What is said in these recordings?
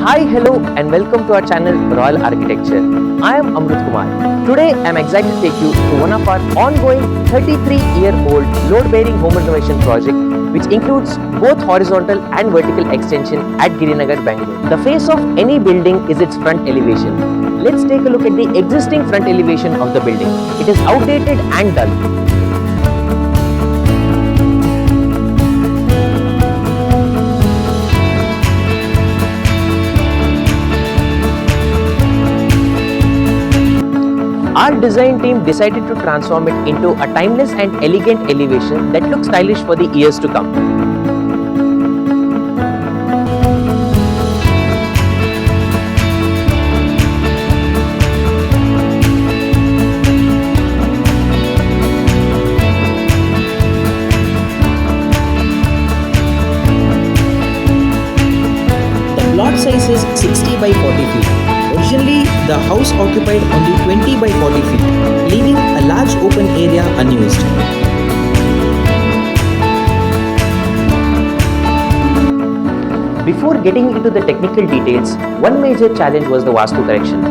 Hi, hello, and welcome to our channel Royal Architecture. I am Amrit Kumar. Today, I am excited to take you to one of our ongoing 33-year-old load-bearing home renovation project, which includes both horizontal and vertical extension at Girinagar Bangalore. The face of any building is its front elevation. Let's take a look at the existing front elevation of the building. It is outdated and dull. Our design team decided to transform it into a timeless and elegant elevation that looks stylish for the years to come. The plot size is 60 by 40 feet. Originally, the house occupied only 20 by 40 feet, leaving a large open area unused. Before getting into the technical details, one major challenge was the vastu correction.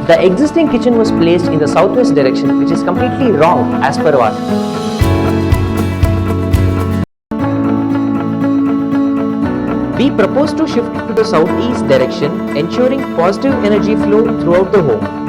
The existing kitchen was placed in the southwest direction, which is completely wrong as per vastu. We propose to shift to the southeast direction, ensuring positive energy flow throughout the home.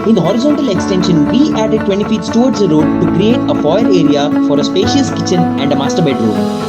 In the horizontal extension, we added 20 feet towards the road to create a foyer area for a spacious kitchen and a master bedroom.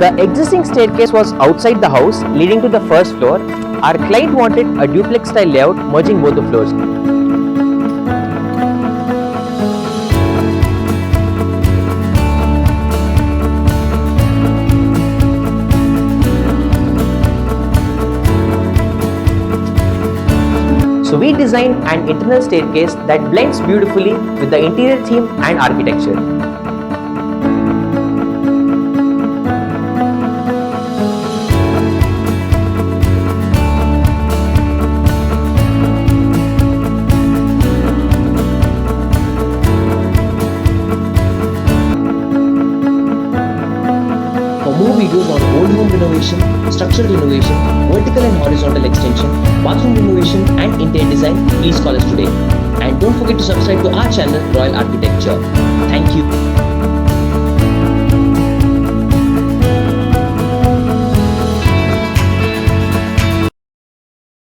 The existing staircase was outside the house, leading to the first floor. Our client wanted a duplex style layout merging both the floors. So we designed an internal staircase that blends beautifully with the interior theme and architecture. For more videos on old home renovation, structural renovation, vertical and horizontal extension, bathroom renovation and interior design, please call us today. And don't forget to subscribe to our channel Royal Architecture. Thank you.